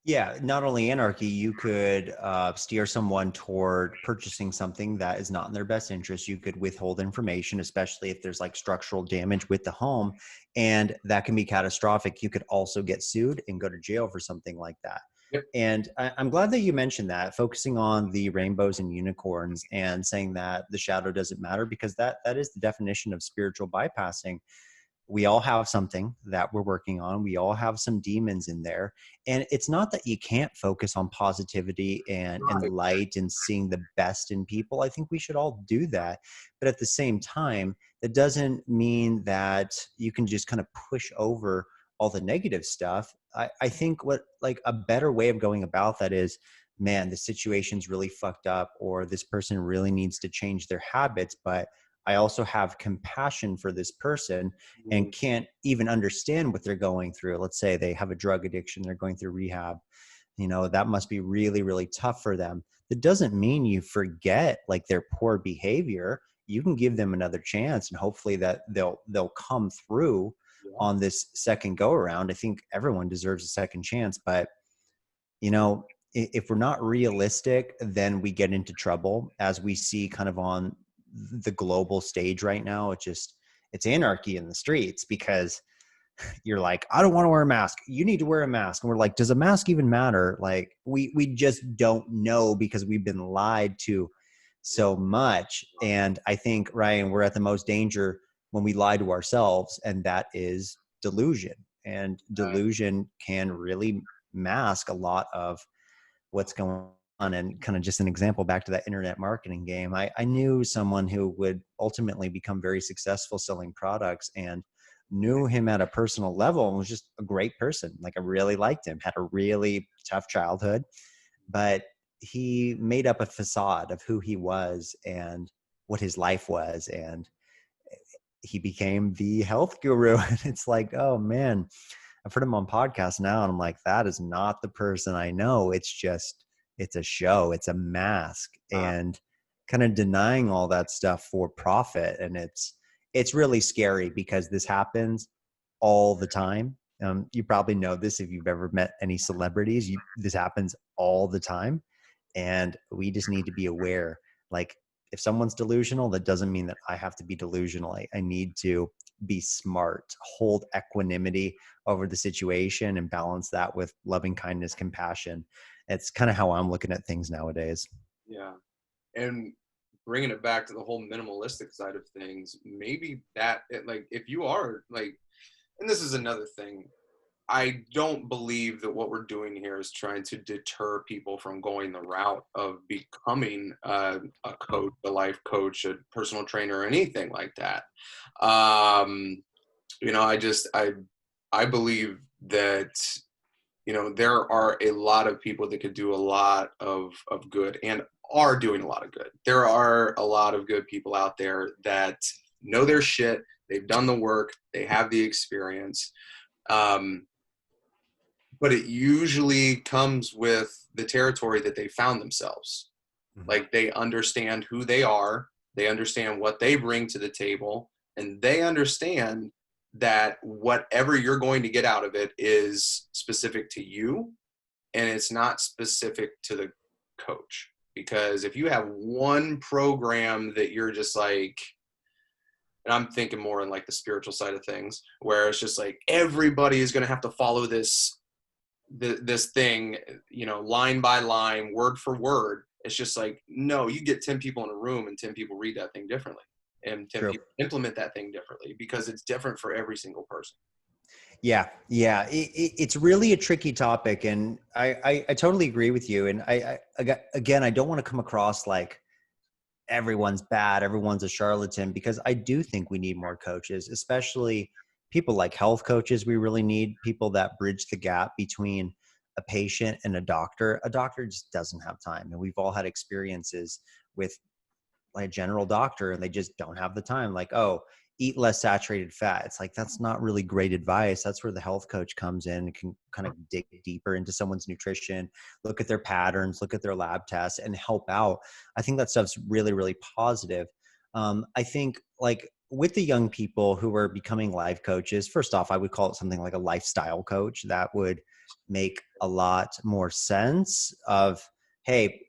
Yeah, not only anarchy, you could steer someone toward purchasing something that is not in their best interest. You could withhold information, especially if there's like structural damage with the home, and that can be catastrophic. You could also get sued and go to jail for something like that. Yep. And I'm glad that you mentioned that, focusing on the rainbows and unicorns and saying that the shadow doesn't matter, because that is the definition of spiritual bypassing. We all have something that we're working on. We all have some demons in there. And it's not that you can't focus on positivity and Right. light and seeing the best in people. I think we should all do that. But at the same time, that doesn't mean that you can just kind of push over all the negative stuff. I think what, like, a better way of going about that is, man, the situation's really fucked up, or this person really needs to change their habits. But I also have compassion for this person and Mhm. can't even understand what they're going through. Let's say they have a drug addiction, they're going through rehab. You know, that must be really, really tough for them. That doesn't mean you forget like their poor behavior. You can give them another chance, and hopefully that they'll come through Yeah. on this second go around. I think everyone deserves a second chance, but you know, if we're not realistic, then we get into trouble, as we see kind of on the global stage right now. It's anarchy in the streets, because you're like, I don't want to wear a mask. You need to wear a mask. And we're like, does a mask even matter? Like, we just don't know, because we've been lied to so much. And I think, Ryan, we're at the most danger when we lie to ourselves, and that is delusion. And Uh, delusion can really mask a lot of what's going on. And kind of just an example back to that internet marketing game, I knew someone who would ultimately become very successful selling products, and knew him at a personal level and was just a great person. Like, I really liked him, had a really tough childhood, but he made up a facade of who he was and what his life was. And he became the health guru. And it's like, oh man, I've heard him on podcasts now, and I'm like, that is not the person I know. It's just, it's a show, it's a mask, uh, and kind of denying all that stuff for profit. And it's really scary, because this happens all the time. You probably know this if you've ever met any celebrities. This happens all the time, and we just need to be aware. Like, if someone's delusional, that doesn't mean that I have to be delusional. I need to be smart, hold equanimity over the situation, and balance that with loving kindness, compassion. It's kind of how I'm looking at things nowadays. Yeah. And bringing it back to the whole minimalistic side of things, maybe that like if you are like, and this is another thing, I don't believe that what we're doing here is trying to deter people from going the route of becoming a coach, a life coach, a personal trainer, or anything like that. You know, I believe that, you know, there are a lot of people that could do a lot of good and are doing a lot of good. There are a lot of good people out there that know their shit. They've done the work. They have the experience. Um, but it usually comes with the territory that they found themselves. Mhm. Like they understand who they are, they understand what they bring to the table, and they understand that whatever you're going to get out of it is specific to you and it's not specific to the coach. Because if you have one program that you're just like, and I'm thinking more in like the spiritual side of things, where it's just like everybody is going to have to follow this thing, you know, line by line, word for word. It's just like, no, you get 10 people in a room and 10 people read that thing differently. And 10 True. people implement that thing differently because it's different for every single person. Yeah, yeah, it's really a tricky topic, and I totally agree with you. And again, I don't want to come across like everyone's bad, everyone's a charlatan, because I do think we need more coaches, especially people like health coaches. We really need people that bridge the gap between a patient and a doctor. A doctor just doesn't have time, and we've all had experiences with like a general doctor and they just don't have the time. Like, oh, eat less saturated fat. It's like, that's not really great advice. That's where the health coach comes in and can kind of dig deeper into someone's nutrition, look at their patterns, look at their lab tests, and help out. I think that stuff's really, really positive. I think like with the young people who are becoming life coaches, first off, I would call it something like a lifestyle coach. That would make a lot more sense of, hey,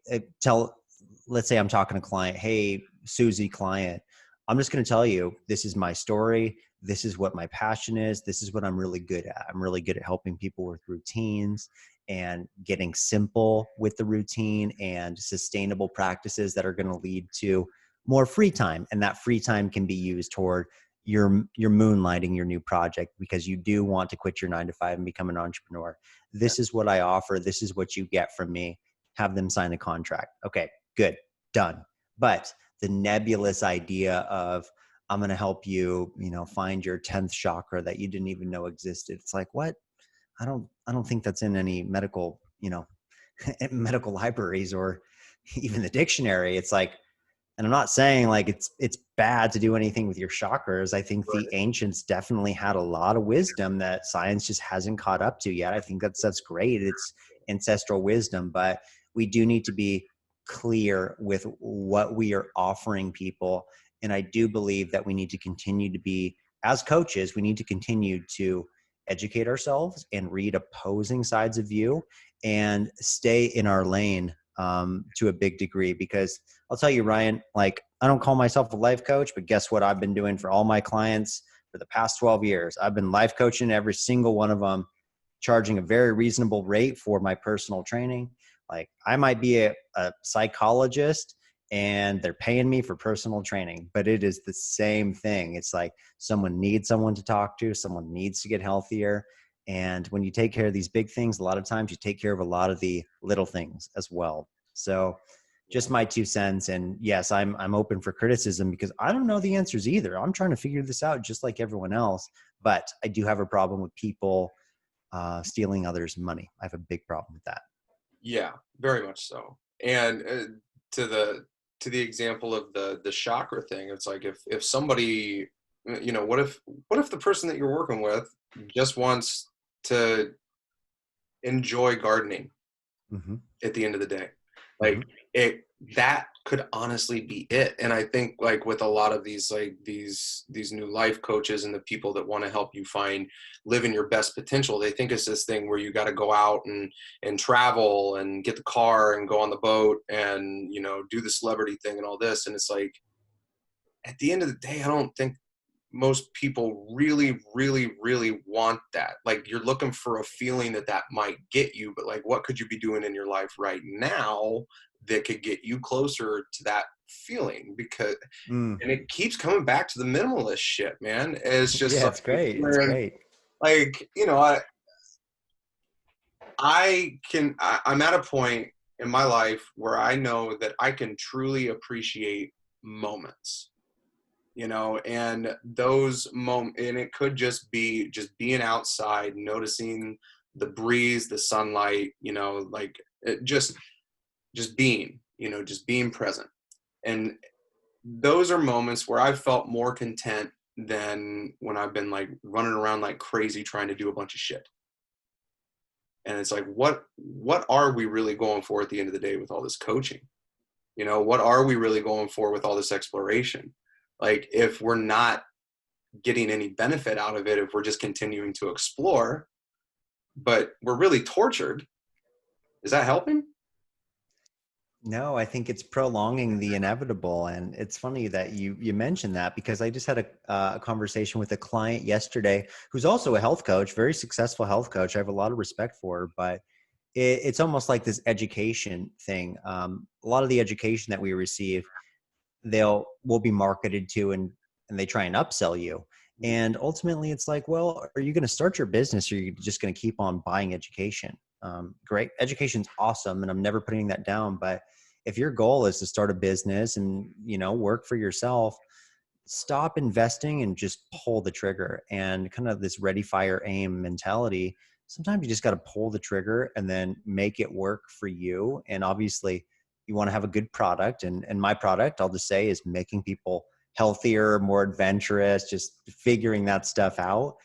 let's say I'm talking to a client, hey, Susie client, I'm just going to tell you, this is my story. This is what my passion is. This is what I'm really good at. I'm really good at helping people with routines and getting simple with the routine and sustainable practices that are going to lead to more free time. And that free time can be used toward your moonlighting your new project, because you do want to quit your 9 to 5 and become an entrepreneur. Yeah. This is what I offer. This is what you get from me. Have them sign a contract. Okay, good, done. But the nebulous idea of, I'm going to help you, you know, find your 10th chakra that you didn't even know existed. It's like, what? I don't think that's in any medical, you know, medical libraries or even the dictionary. It's like, and I'm not saying like it's bad to do anything with your chakras. I think the Right. ancients definitely had a lot of wisdom that science just hasn't caught up to yet. I think that's great. It's ancestral wisdom, but we do need to be clear with what we are offering people. And I do believe that we need to continue to be, as coaches, we need to continue to educate ourselves and read opposing sides of view and stay in our lane to a big degree. Because I'll tell you, Ryan, like, I don't call myself a life coach, but guess what I've been doing for all my clients for the past 12 years? I've been life coaching every single one of them, charging a very reasonable rate for my personal training. Like, I might be a psychologist and they're paying me for personal training, but it is the same thing. It's like someone needs someone to talk to, someone needs to get healthier. And when you take care of these big things, a lot of times you take care of a lot of the little things as well. So Yeah. just my 2 cents. And yes, I'm open for criticism because I don't know the answers either. I'm trying to figure this out just like everyone else. But I do have a problem with people stealing others' money. I have a big problem with that. Yeah, very much so. And to the to the example of the chakra thing, it's like if somebody, you know, what if the person that you're working with just wants to enjoy gardening Hmm. at the end of the day? Hmm. Like it. that could honestly be it. And I think like with a lot of these like these new life coaches and the people that want to help you find live in your best potential, they think it's this thing where you got to go out and travel and get the car and go on the boat and, you know, do the celebrity thing and all this. And it's like, at the end of the day, I don't think most people really, really, really want that. Like, you're looking for a feeling that that might get you, but like, what could you be doing in your life right now that could get you closer to that feeling? Because, Mm. and it keeps coming back to the minimalist shit, man. It's just Yeah, like, it's great. It's man, great. like, you know, I'm at a point in my life where I know that I can truly appreciate moments, you know, and those moments, and it could just be just being outside, noticing the breeze, the sunlight, you know, like just being, you know, just being present. And those are moments where I've felt more content than when I've been like running around like crazy trying to do a bunch of shit. And it's like, what are we really going for at the end of the day with all this coaching? You know, what are we really going for with all this exploration? Like, if we're not getting any benefit out of it, if we're just continuing to explore, but we're really tortured, is that helping? No, I think it's prolonging the inevitable, and it's funny that you mentioned that because I just had a conversation with a client yesterday who's also a health coach, very successful health coach. I have a lot of respect for her, but it's almost like this education thing. A lot of the education that we receive, will be marketed to, and they try and upsell you. And ultimately, it's like, well, are you going to start your business, or are you just going to keep on buying education? Great, education's awesome, and I'm never putting that down. But if your goal is to start a business and work for yourself, stop investing and just pull the trigger. And kind of this ready, fire, aim mentality. Sometimes you just got to pull the trigger and then make it work for you. And obviously, you want to have a good product. And my product, I'll just say, is making people healthier, more adventurous, just figuring that stuff out.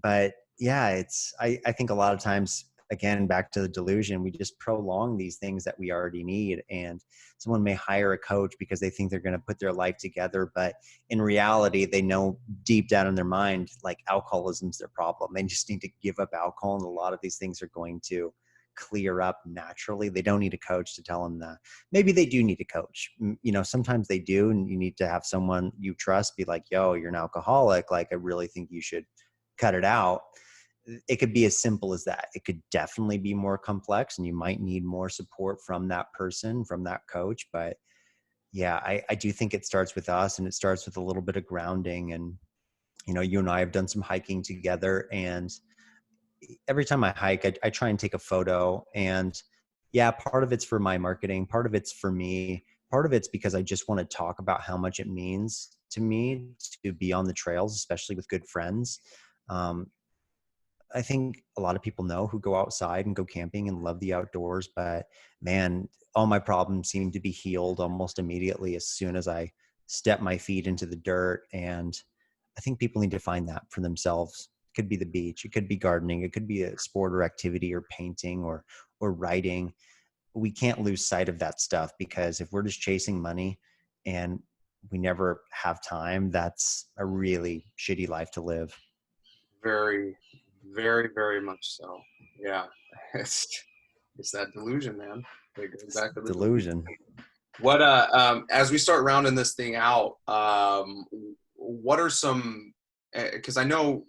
But yeah, I think a lot of times, again, back to the delusion, we just prolong these things that we already need. And someone may hire a coach because they think they're going to put their life together, but in reality, they know deep down in their mind, like, alcoholism's their problem. They just need to give up alcohol, and a lot of these things are going to clear up naturally. They don't need a coach to tell them that. Maybe they do need a coach. Sometimes they do, and you need to have someone you trust be like, yo, you're an alcoholic, like, I really think you should cut it out. It could be as simple as that. It could definitely be more complex, and you might need more support from that person, from that coach. But yeah, I do think it starts with us, and it starts with a little bit of grounding. And you and I have done some hiking together, and every time I hike, I try and take a photo. And yeah, part of it's for my marketing, part of it's for me, part of it's because I just want to talk about how much it means to me to be on the trails, especially with good friends. um, I think a lot of people know, who go outside and go camping and love the outdoors, but man, all my problems seem to be healed almost immediately as soon as I step my feet into the dirt. And I think people need to find that for themselves. It could be the beach, it could be gardening, it could be a sport or activity or painting or writing. We can't lose sight of that stuff, because if we're just chasing money and we never have time, that's a really shitty life to live. Very, very, very much so. Yeah. It's it's that delusion, man. It goes It's back to the delusion. delusion. What as we start rounding this thing out, what are some, because I know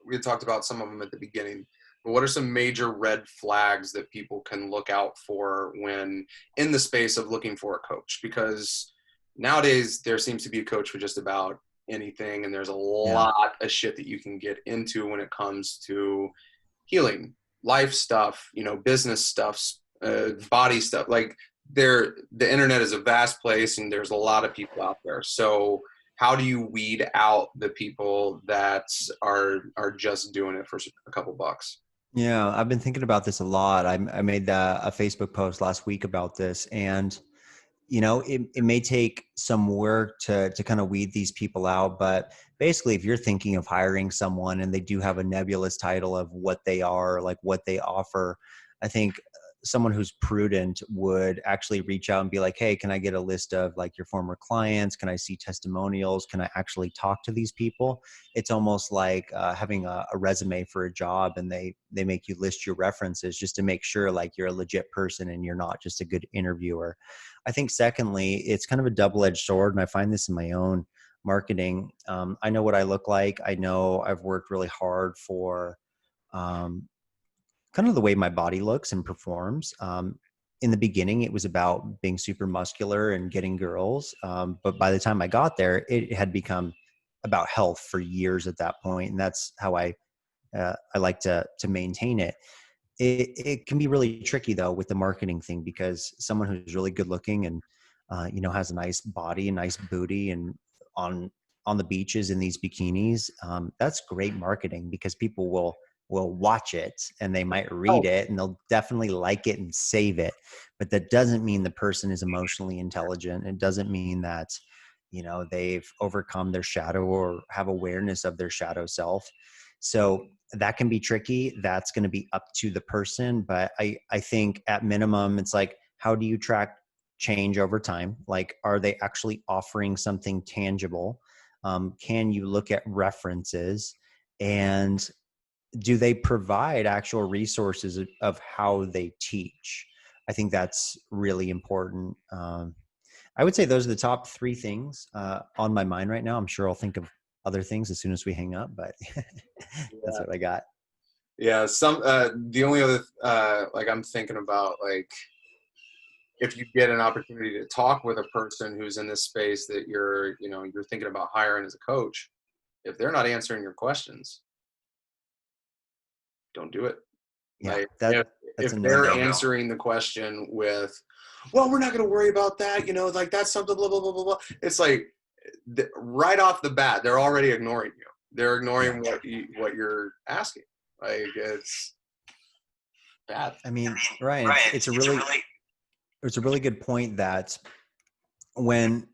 we had talked about some of them at the beginning, but what are some major red flags that people can look out for when in the space of looking for a coach? Because nowadays there seems to be a coach for just about anything, and there's a Yeah. lot of shit that you can get into when it comes to healing, life stuff, you know, business stuff, body stuff. Like, the internet is a vast place, and there's a lot of people out there. So how do you weed out the people that are just doing it for a couple bucks? Yeah, I've been thinking about this a lot. I made a Facebook post last week about this, and it may take some work to kind of weed these people out. But basically, if you're thinking of hiring someone and they do have a nebulous title of what they are, like what they offer, I think someone who's prudent would actually reach out and be like, hey, can I get a list of like your former clients? Can I see testimonials? Can I actually talk to these people? It's almost like having a resume for a job, and they make you list your references just to make sure like you're a legit person and you're not just a good interviewer. I think secondly, it's kind of a double-edged sword, and I find this in my own marketing. I know what I look like. I know I've worked really hard for um, kind of the way my body looks and performs. In the beginning, it was about being super muscular and getting girls. But by the time I got there, it had become about health for years at that point. And that's how I like to maintain it. It can be really tricky though with the marketing thing, because someone who's really good looking and has a nice body, a nice booty, and on on the beaches in these bikinis, that's great marketing, because people will watch it and they might read Oh, it and they'll definitely like it and save it. But that doesn't mean the person is emotionally intelligent. It doesn't mean that they've overcome their shadow or have awareness of their shadow self. So that can be tricky. That's going to be up to the person. But I think at minimum, it's like, how do you track change over time? Like, are they actually offering something tangible? Can you look at references, and do they provide actual resources of how they teach? I think that's really important. I would say those are the top three things on my mind right now. I'm sure I'll think of other things as soon as we hang up, but that's yeah. what I got. Yeah, the only other like I'm thinking about, like, if you get an opportunity to talk with a person who's in this space that you're thinking about hiring as a coach, if they're not answering your questions, don't do it. Yeah, Like, that's if a no they're go. answering the question with, well, we're not going to worry about that, like that's something, blah blah blah blah blah. It's like, right off the bat, they're already ignoring you. They're Yeah. ignoring what you're asking. Like, it's bad. I mean, Ryan, it's a really good point that when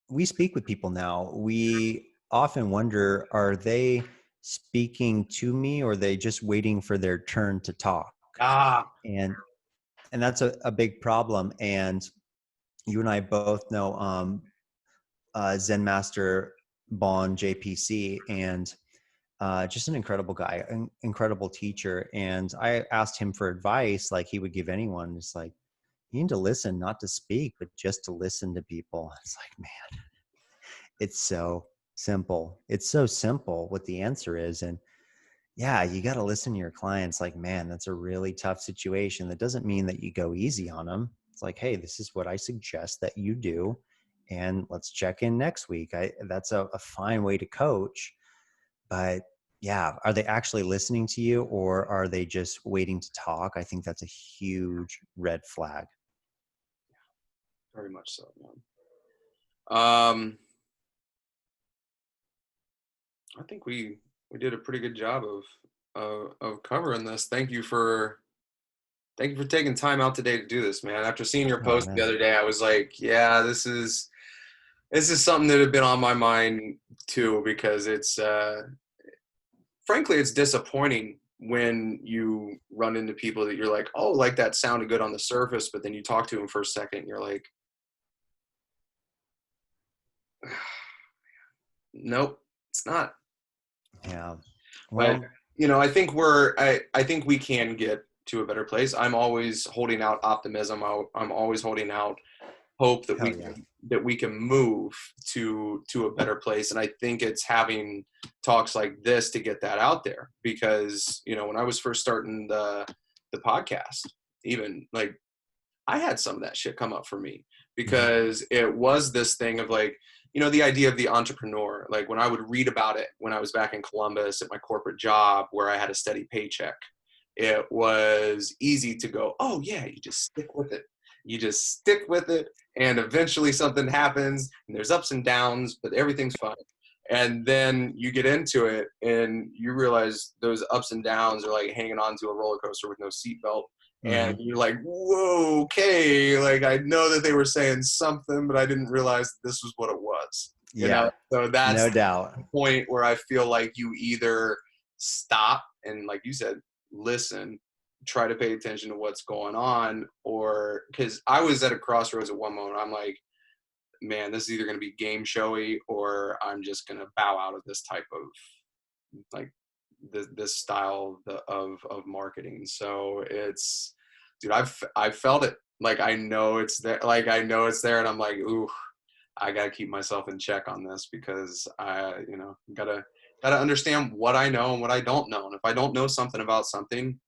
we speak with people now, we often wonder, are they speaking to me, or are they just waiting for their turn to talk? Ah, And that's a big problem. And you and I both know Zen Master Bon JPC, and just an incredible guy, an incredible teacher. And I asked him for advice like he would give anyone. It's like, you need to listen, not to speak, but just to listen to people. It's like, man, it's so simple. It's so simple what the answer is. And yeah, you got to listen to your clients. Like, man, that's a really tough situation. That doesn't mean that you go easy on them. It's like, hey, this is what I suggest that you do, and let's check in next week. That's a fine way to coach. But yeah, are they actually listening to you, or are they just waiting to talk? I think that's a huge red flag. very much so, man. I think we did a pretty good job of covering this. Thank you for taking time out today to do this, man. After seeing your Oh post the man. other day, I was like, yeah, this is something that had been on my mind too, because it's frankly, it's disappointing when you run into people that you're like, oh, like that sounded good on the surface, but then you talk to them for a second and you're like, nope, it's not. Yeah. But Well, I think I think we can get to a better place. I'm always holding out optimism. I'm always holding out hope that hell yeah. we can move to a better place. And I think it's having talks like this to get that out there, because when I was first starting the podcast, even, like, I had some of that shit come up for me, Mhm. because it was this thing of, like, the idea of the entrepreneur. Like, when I would read about it when I was back in Columbus at my corporate job where I had a steady paycheck, it was easy to go, oh yeah, you just stick with it. You just stick with it, and eventually something happens, and there's ups and downs, but everything's fine. And then you get into it and you realize those ups and downs are like hanging onto a roller coaster with no seatbelt, and Mhm. you're like, whoa, okay, like, I know that they were saying something, but I didn't realize this was what it was. Yeah, So that's no doubt. the point where I feel like you either stop and, like you said, listen, try to pay attention to what's going on, or because I was at a crossroads at one moment. I'm like, man, this is either going to be game showy or I'm just going to bow out of this type of like this style of marketing. So it's, dude, I've felt it. Like I know it's there. Like I know it's there, and I'm like, ooh, I gotta keep myself in check on this because I, gotta understand what I know and what I don't know. And if I don't know something about something,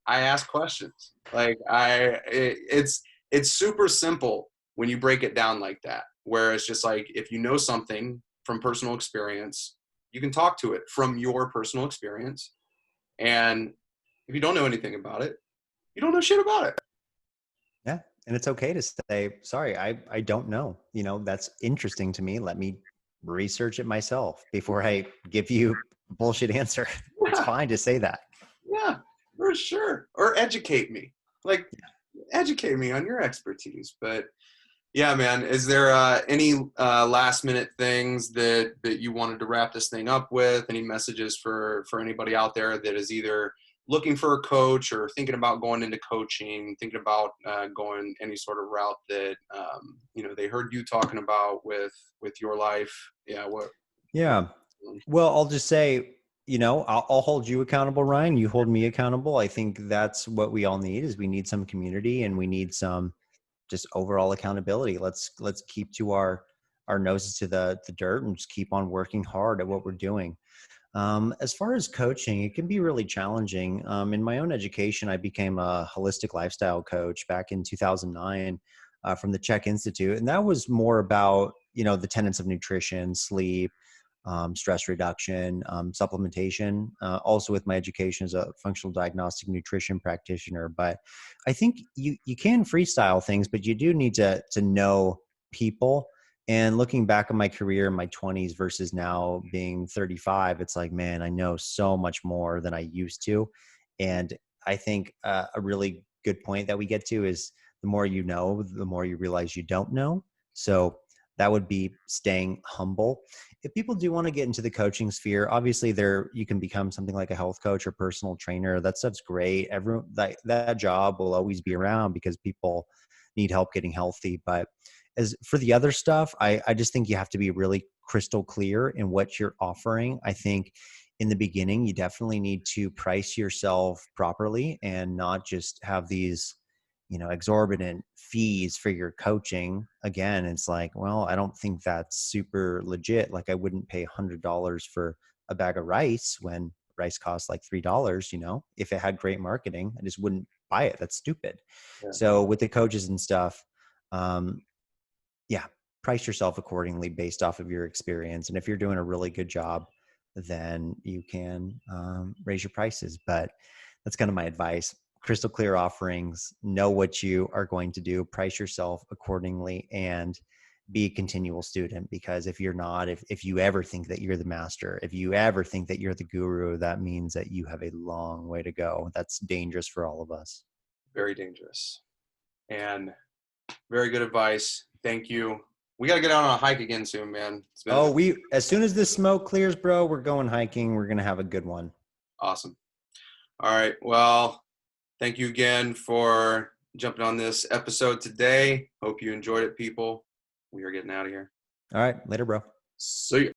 I ask questions. Like it's super simple when you break it down like that. Where it's just like if you know something from personal experience, you can talk to it from your personal experience. And if you don't know anything about it, you don't know shit about it. Yeah. And it's okay to say, sorry, I don't know. That's interesting to me. Let me research it myself before I give you a bullshit answer. It's Yeah, fine to say that. yeah, for sure. Or educate me. Like educate me on your expertise. But yeah, man, is there any last minute things that you wanted to wrap this thing up with? Any messages for anybody out there that is either looking for a coach or thinking about going into coaching, thinking about going any sort of route that they heard you talking about with your life? Yeah, what Yeah. Well, I'll just say, I'll hold you accountable, Ryan. You hold me accountable. I think that's what we all need is we need some community and we need some just overall accountability. Let's keep to our noses to the dirt and just keep on working hard at what we're doing. As far as coaching, it can be really challenging. In my own education, I became a holistic lifestyle coach back in 2009 from the Czech Institute. And that was more about, the tenets of nutrition, sleep, stress reduction, supplementation, also with my education as a functional diagnostic nutrition practitioner. But I think you can freestyle things, but you do need to know people. And looking back on my career in my 20s versus now being 35, it's like, man, I know so much more than I used to. And I think a really good point that we get to is the more you know, the more you realize you don't know. So that would be staying humble. If people do want to get into the coaching sphere, obviously you can become something like a health coach or personal trainer. That stuff's great. Everyone that job will always be around because people need help getting healthy. But as for the other stuff, I just think you have to be really crystal clear in what you're offering. I think in the beginning, you definitely need to price yourself properly and not just have these, exorbitant fees for your coaching. Again, it's like, well, I don't think that's super legit. Like I wouldn't pay $100 for a bag of rice when rice costs like $3, if it had great marketing, I just wouldn't buy it. That's stupid. yeah, So with the coaches and stuff, um, yeah, price yourself accordingly based off of your experience. And if you're doing a really good job, then you can raise your prices. But that's kind of my advice. Crystal clear offerings, know what you are going to do, price yourself accordingly, and be a continual student. Because if you're not, if you ever think that you're the master, if you ever think that you're the guru, that means that you have a long way to go. That's dangerous for all of us. very dangerous and very good advice. Thank you. We got to get out on a hike again soon, man. It's been Oh, as soon as this smoke clears, bro, we're going hiking. We're going to have a good one. awesome. All right. Well, thank you again for jumping on this episode today. Hope you enjoyed it, people. We are getting out of here. All right. Later, bro. See ya.